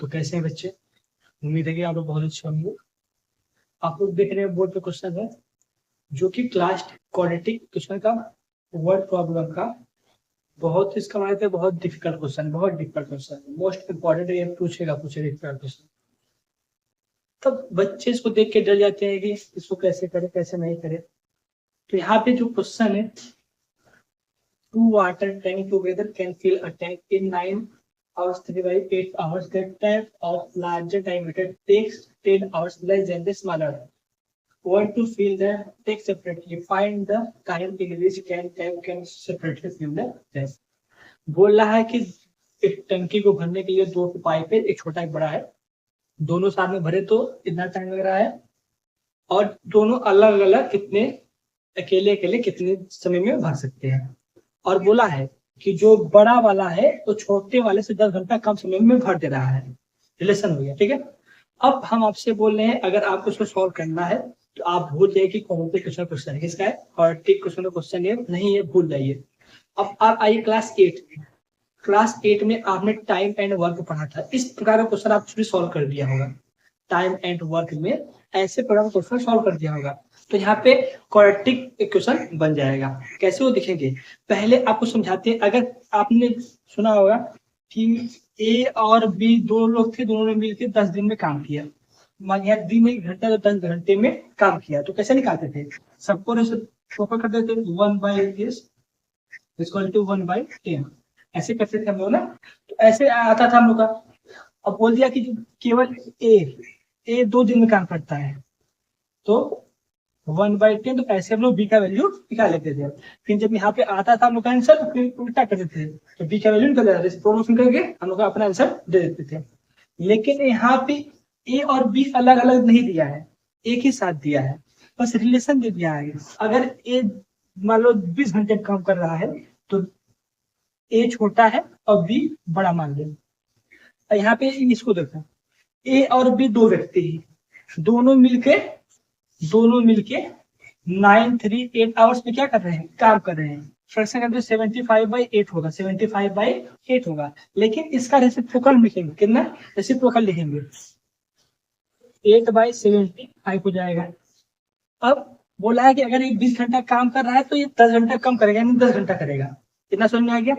तो कैसे हैं बच्चे? उम्मीद है कि आप लोग बहुत अच्छे होंगे। आप लोग देख रहे हैं बोर्ड पे क्वेश्चन है जो कि क्लास क्वाड्रेटिक क्वेश्चन का वर्ड प्रॉब्लम का बहुत इसका मतलब है बहुत डिफिकल्ट क्वेश्चन, बहुत डिफिकल्ट क्वेश्चन, मोस्ट इम्पोर्टेंट ये पूछेगा डिफिकल्ट क्वेश्चन। तब बच्चे इसको देख के डर जाते हैं कि इसको कैसे करे कैसे नहीं करे। तो यहाँ पे जो क्वेश्चन है, two water tank together can fill a tank in 9 hours 3 by 8 hours. The tank of larger diameter takes 10 hours less than the smaller. Want to fill the tank separately. Find the time in which tank can separately fill the tank. बोल रहा है कि एक टंकी को भरने के लिए दो पाइप है, एक छोटा एक बड़ा है। दोनों साथ में भरे तो इतना टाइम लग रहा है और दोनों अलग अलग कितने अकेले अकेले कितने समय में भर सकते हैं। और बोला है कि जो बड़ा वाला है तो छोटे वाले से 10 घंटा कम समय में भर दे रहा है। रिलेशन हो गया, ठीक है। अब हम आपसे बोल रहे हैं अगर आपको इसको सॉल्व करना है तो आप भूल जाइए कि कौन से क्वेश्चन है, किसका है, और टिक क्वेश्चन ये नहीं है, भूल जाइए। अब आप आइए क्लास 8 में। क्लास 8 में आपने टाइम एंड वर्क पढ़ा था। इस प्रकार का क्वेश्चन आपने सॉल्व कर दिया होगा। टाइम एंड वर्क में ऐसे प्रकार का क्वेश्चन सॉल्व कर दिया होगा। तो यहाँ पे क्वाड्रेटिक इक्वेशन बन जाएगा। कैसे वो दिखेंगे, पहले आपको समझाते हैं। अगर आपने सुना होगा कि ए और बी दो लोग थे, दोनों ने मिलकर 10 दिन में काम किया। यहाँ दिन में 1 घंटा तो 10 घंटे में काम किया, तो कैसे निकालते थे? सबको फोकस कर देते 1/10 ऐसे करते थे हम लोग ना। तो ऐसे आता था हम लोग का। अब बोल दिया कि केवल ए 2 दिन में काम करता है तो 1/10, तो ऐसे हम लोग बी का वैल्यू निकाल लेते थे। फिर जब यहाँ पे आता था हम लोग का आंसर, फिर उल्टा कर देते थे, तो बी का वैल्यू निकल जाता था। प्रोमोशन करके हम लोग अपना आंसर दे देते थे। लेकिन यहाँ पे ए और बी अलग अलग नहीं दिया है, एक ही साथ दिया है, बस रिलेशन दे दिया है। अगर ए मान लो 20 घंटे काम कर रहा है तो ए छोटा है और बी बड़ा मान लो। यहाँ पे इसको देखो, ए और बी दो व्यक्ति हैं, दोनों मिलके 9-3-8 आवर्स में क्या कर रहे हैं, काम कर रहे हैं। फ्रैक्शन करते 75/8 होगा, 75/8 होगा। लेकिन इसका रेसिप्रोकल लिखेंगे, कितना रेसिप्रोकल लिखेंगे, 8/75 हो जाएगा। अब बोला है कि अगर ये 20 घंटा काम कर रहा है तो ये 10 घंटा कम करेगा, यानी 10 घंटा करेगा। कितना समझ में आ गया?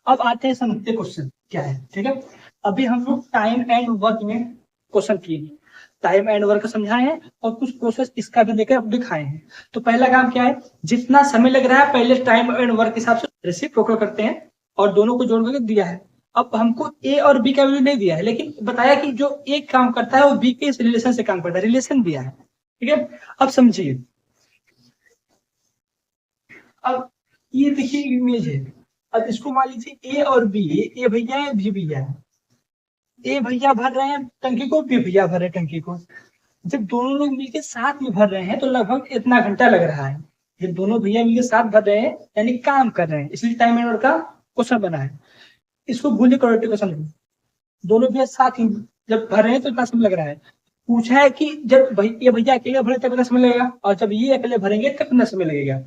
अब आते हैं समझते क्वेश्चन क्या है, ठीक है। अभी हम लोग टाइम एंड वर्क में क्वेश्चन किए, टाइम एंड वर्क समझाए हैं और कुछ प्रोसेस इसका भी लेकर दिखाए हैं। तो पहला काम क्या है, जितना समय लग रहा है पहले टाइम एंड वर्क के हिसाब से रेसिप्रोकल करते हैं और दोनों को जोड़ करके दिया है। अब हमको ए और बी का वैल्यू नहीं दिया है, लेकिन बताया कि जो ए काम करता है वो बी के इस रिलेशन से काम करता है, रिलेशन दिया है, ठीक है। अब समझिए, अब ये देखिए इमेज है। अब इसको मान लीजिए ए और बी, ए भैया है बी भैया है। ए भैया भर रहे हैं टंकी को, बी भैया भर रहे हैं टंकी को। जब दोनों लोग मिलकर साथ में भर रहे हैं तो लगभग इतना घंटा लग रहा है। जब दोनों भैया मिलकर साथ भर रहे हैं यानी काम कर रहे हैं, इसलिए टाइम एंड वर्क का क्वेश्चन बना है। इसको भूलिए, क्वाड्रेटिक क्वेश्चन। दोनों भैया साथ ही जब भर रहे हैं तो इतना समय लग रहा है। पूछा है कि जब ये भैया अकेले भरे तब कितना समय लगेगा और जब ये अकेले भरेंगे तब कितना समय लगेगा।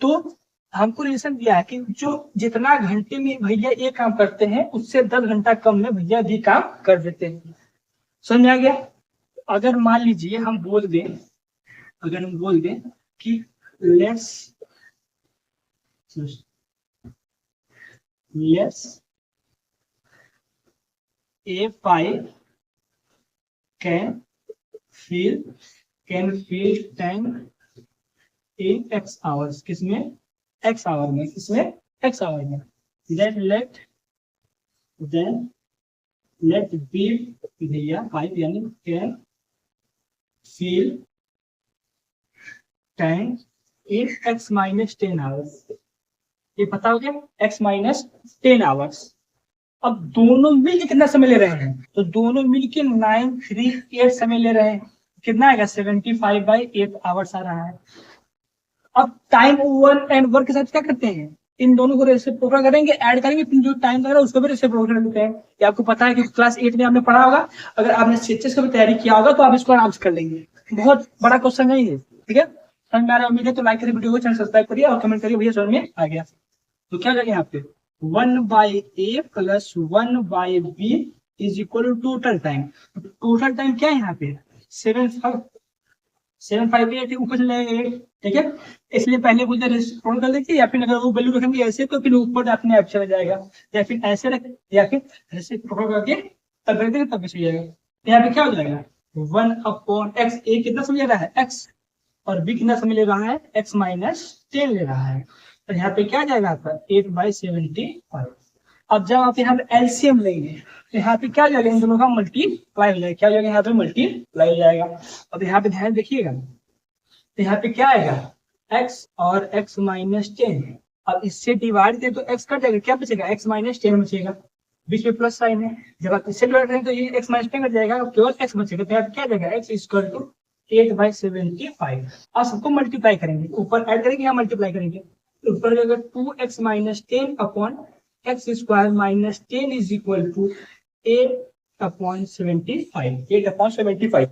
तो हमको रिलेशन दिया है कि जो जितना घंटे में भैया ये काम करते हैं उससे 10 घंटा कम में भैया भी काम कर देते हैं। समझ आ गया? अगर मान लीजिए हम बोल दें, कि let's A pipe can fill tank in x hours, किसमें x आवर में, किसमें x आवर में। लेट बी भैया पाइप यानी can fill tank in x-10 hours. ये पता हो गया, x-10 आवर्स। अब दोनों मिलकर कितना समय ले रहे हैं, तो दोनों मिलकर 9-3-8 समय ले रहे हैं। कितना आएगा, 75/8 आवर्स आ रहा है। अब टाइम वन एंड वर्क के साथ क्या करते हैं, इन दोनों को रेसिप्रोकल करेंगे, ऐड करेंगे, फिर जो टाइम लग रहा है उसको भी रेसिप्रोकल करते हैं। ये आपको पता है कि क्लास 8 में आपने पढ़ा होगा। अगर आपने सीएचएस का भी तैयारी किया होगा तो आप इसको आराम से कर लेंगे। बहुत बड़ा क्वेश्चन नहीं है, ठीक है। समझ में आ रहा है? उम्मीद है। तो लाइक करिए वीडियो को, चैनल सब्सक्राइब करिए और कमेंट करिए भैया समझ में आ गया। तो क्या करेंगे यहाँ पे 1/a + 1/b is equal to total time. Total time क्या है यहाँ पे 758 ऊपर चले जाएगा 8, ठीक है। इसलिए पहले बोलते रेस्टोरेंट कर देंगे, या फिर अगर वो वैल्यू रखेंगे ऐसे तो फिर ऊपर अपने आप चला जाएगा, या फिर ऐसे रख, या फिर ऐसे टोटल करके तब रख देंगे तब भी चल जाएगा। यहाँ पे क्या हो जाएगा 1/x, ए कितना समझ रहा है x, और बी कितना समझ ले रहा है x-10 ले रहा है। तो यहाँ पे क्या जाएगा आपका 8/75। अब जब आप यहाँ पे एलसीएम लेंगे तो यहाँ पे क्या जाएगा, इन दोनों का मल्टीप्लाई हो जाएगा, क्या हो जाएगा यहाँ पे मल्टीप्लाई हो जाएगा। अब यहाँ पे ध्यान देखिएगा, तो यहाँ पे क्या आएगा x और x-10। अब इससे डिवाइड करें तो x कट जाएगा, क्या बचेगा x-10 बचेगा, बीच में प्लस साइन है। जब आप इससे डिवाइड करें तो ये x-10 कट जाएगा, केवल x बचेगा। तो यहाँ पे क्या जाएगा x इक्वल टू 8/75। अब सबको मल्टीप्लाई करेंगे, ऊपर ऐड करेंगे यहाँ मल्टीप्लाई करेंगे, ऊपर जाएगा 2x-10 upon x square -10 is equal to 8/75।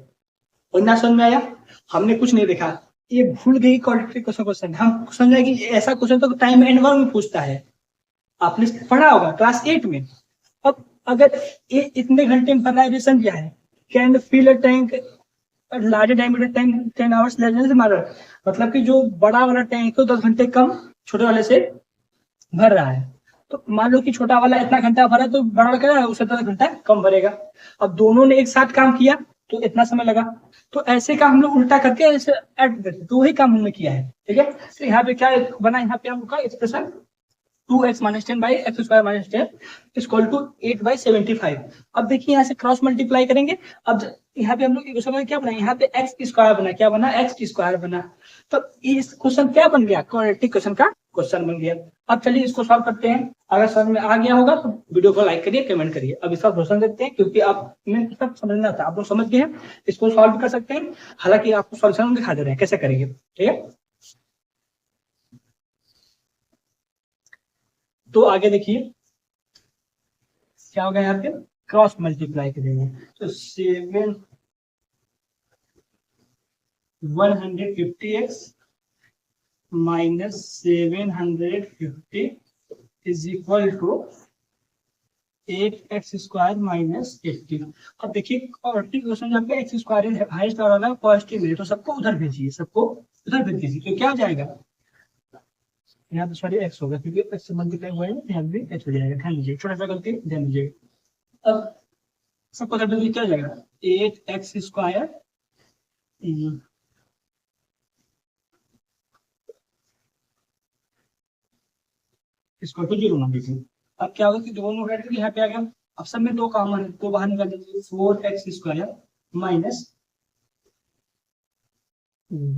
और ना समझ में आया, हमने कुछ नहीं देखा, ये भूल गई क्वाड्रेटिक क्वेश्चन। हम समझा कि ऐसा क्वेश्चन तो टाइम एंड वर्क में पूछता है, आपने पढ़ा होगा क्लास 8 में। अब अगर ये इतने घंटे में बना रीजन क्या है, can fill a tank larger diameter tank 10 hours less than smaller, मतलब कि जो बड़ा वाला टैंक है 10 घंटे कम छोटे वाले से भर रहा है। तो मान लो कि छोटा वाला इतना घंटा भरा तो बड़ा वाला क्या है उससे 10 घंटा कम भरेगा। अब दोनों ने एक साथ काम किया तो इतना समय लगा, तो ऐसे का हम लोग उल्टा करके ऐसे ऐड करते, तो वही काम हमने किया है, ठीक है। तो यहाँ पे क्या बना, यहाँ पे हम लोग का एक्सप्रेशन 2x-10/x² - 10 इक्वल टू 8/75। अब देखिए यहाँ से क्रॉस मल्टीप्लाई करेंगे। अब यहाँ पे हम लोग क्वेश्चन क्या बना, यहाँ पे x² बना, क्या बना x² बना। तो इस क्वेश्चन क्या बन गया, क्वाड्रेटिक क्वेश्चन का क्वेश्चन बन गया। अब चलिए इसको सॉल्व करते हैं, अगर समझ में आ गया होगा तो वीडियो को लाइक करिए, कमेंट करिए। अब इसका क्वेश्चन देखते हैं, क्योंकि आप में सब समझना था, आप लोग समझ गए हैं, इसको सॉल्व कर सकते हैं। हालांकि आपको सॉल्यूशन दिखा दे रहे हैं कैसे करेंगे, ठीक है। तो आगे देखिए क्या होगा, यहाँ पे क्रॉस मल्टीप्लाई करेंगे तो 150x - 750 is equal to 8x² - 80। अब देखिए क्वेश्चन जब x² हाईएस्ट वाला पॉजिटिव है तो सबको उधर भेजिए, सबको उधर भेज दीजिए, तो क्या आ जाएगा यहाँ पे सॉरी x होगा, क्योंकि x से मल्टीप्लाई हुआ है यहाँ भी x हो जाएगा। ध्यान दीजिए, छोटा सा गलती ध्यान दीजिएगा। अब सबको उधर भेजिए, क्या हो जाएगा 8x² इसको तो 0 मान लीजिए। अब क्या होगा कि दोनों उठा के यहाँ पे आ गया, अब सब में 2 कॉमन है तो बाहर निकाल दीजिए 4x² -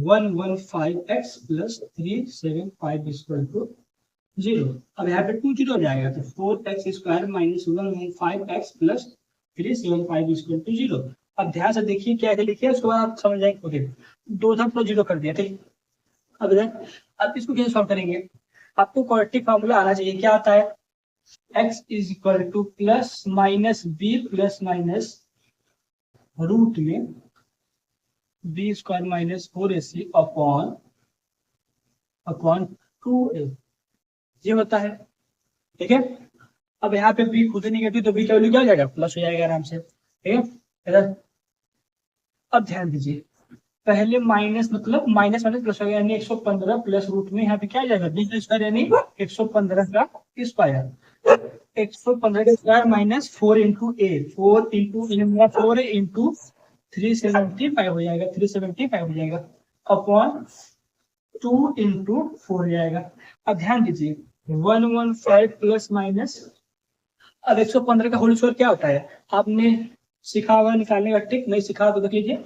115x + 375 इक्वल टू 0। अब यहाँ पे 2 0 हो जाएगा, तो 4x² - 115x + 375 इक्वल टू 0। अब ध्यान से देखिए क्या लिखिए, उसके बाद आप समझ जाएंगे। ओके, 2 था तो 0 कर दिया, ठीक। अब इसको कैसे सॉल्व करेंगे, आपको क्वाड्रेटिक फार्मूला आना चाहिए। क्या आता है x is equal to plus minus B plus minus root में b² - 4ac अपॉन 2a, ये होता है, ठीक है। अब यहाँ पे b खुद निगेटिव तो b का वैल्यू क्या हो जाएगा प्लस हो जाएगा आराम से, ठीक है। अब ध्यान दीजिए, पहले माइनस मतलब माइनस माइनस प्लस हो गया, यानी 115 प्लस रूट में यहाँ पे क्या आ जाएगा b² यानी 115 का स्क्वायर, 115 का स्क्वायर माइनस 4 इंटू ए, 4 इंटू 375 हो जाएगा, 375 हो जाएगा अपॉन 2 इंटू 4 हो जाएगा। अब ध्यान दीजिए 115 प्लस माइनस, अब 115 का होल स्क्वायर क्या होता है, आपने सीखा हुआ निकालने का ट्रिक, नहीं सीखा तो देख लीजिए।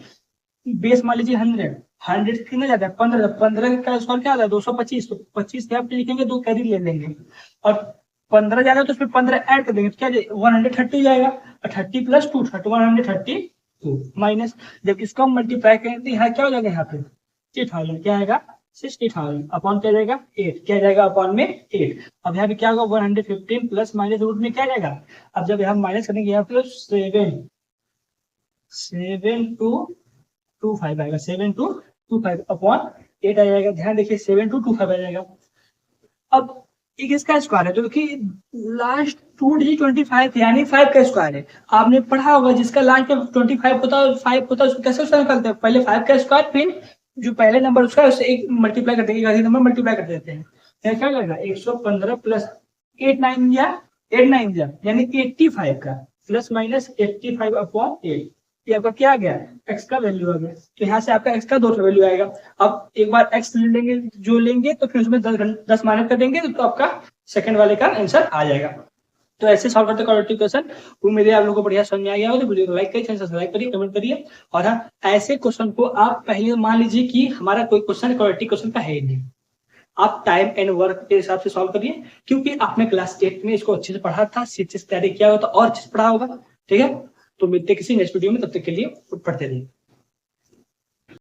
बेस मान लीजिए 100 कितना जाता है 15 का स्क्वायर क्या आता है 225, तो 25 आप लिखेंगे 2 कैरी ले लेंगे, और 15 जाएगा तो उसमें 15 ऐड कर देंगे, तो क्या 130 जाएगा, और 30 + 2 132 माइनस, जब इसको हम मल्टीप्लाई करेंगे यहाँ क्या हो जाएगा, यहाँ पे 60,000 क्या आएगा 60,000 अपॉन क्या जाएगा 8, क्या जाएगा अपॉन में 8। अब यहाँ पे क्या होगा 115 प्लस माइनस रूट में क्या जाएगा, अब जब हम माइनस करेंगे यहाँ पे 725 आएगा, 725 अपॉन 8 आ जाएगा। ध्यान देखिए 725 आ जाएगा। अब एक इसका स्क्वायर है जो कि लास्ट 2 डिजिट 25 है, यानी 5 का स्क्वायर है। आपने पढ़ा होगा जिसका लास्ट में 25 होता है, 5 होता है, उसको कैसे उसका निकालते हैं, पहले 5 का स्क्वायर, फिर जो पहले नंबर उसका उससे एक मल्टीप्लाई कर देंगे, आगे नंबर मल्टीप्लाई कर देते हैं। क्या लगेगा 115 प्लस 8 9 या 8 9 यानी 85 का प्लस माइनस 85 अपॉन 8, ये आपका क्या आ गया, एक्स का वैल्यू आ गया। तो यहाँ से आपका एक्स का 2 वैल्यू आएगा। अब एक बार एक्स लेंगे जो लेंगे तो फिर उसमें 10 माइनस कर देंगे तो आपका सेकंड वाले का आंसर आ जाएगा। तो ऐसे सॉल्व करते क्वाड्रेटिक क्वेश्चन। उम्मीद है आप लोगों को बढ़िया समझ में आ गया हो। तो वीडियो को लाइक करिए, चैनल सब्सक्राइब करिए, कमेंट करिए। और हाँ, ऐसे क्वेश्चन को आप पहले मान लीजिए कि हमारा कोई क्वेश्चन क्वाड्रेटिक क्वेश्चन का है ही नहीं, आप टाइम एंड वर्क के हिसाब से सॉल्व करिए, क्योंकि आपने क्लास 8 में इसको अच्छे से पढ़ा था, अच्छे से तैयारी किया होगा तो और अच्छे से पढ़ा होगा। ठीक है, तो मिलते किसी नेक्स्ट वीडियो में, तब तक के लिए पढ़ते रहिए।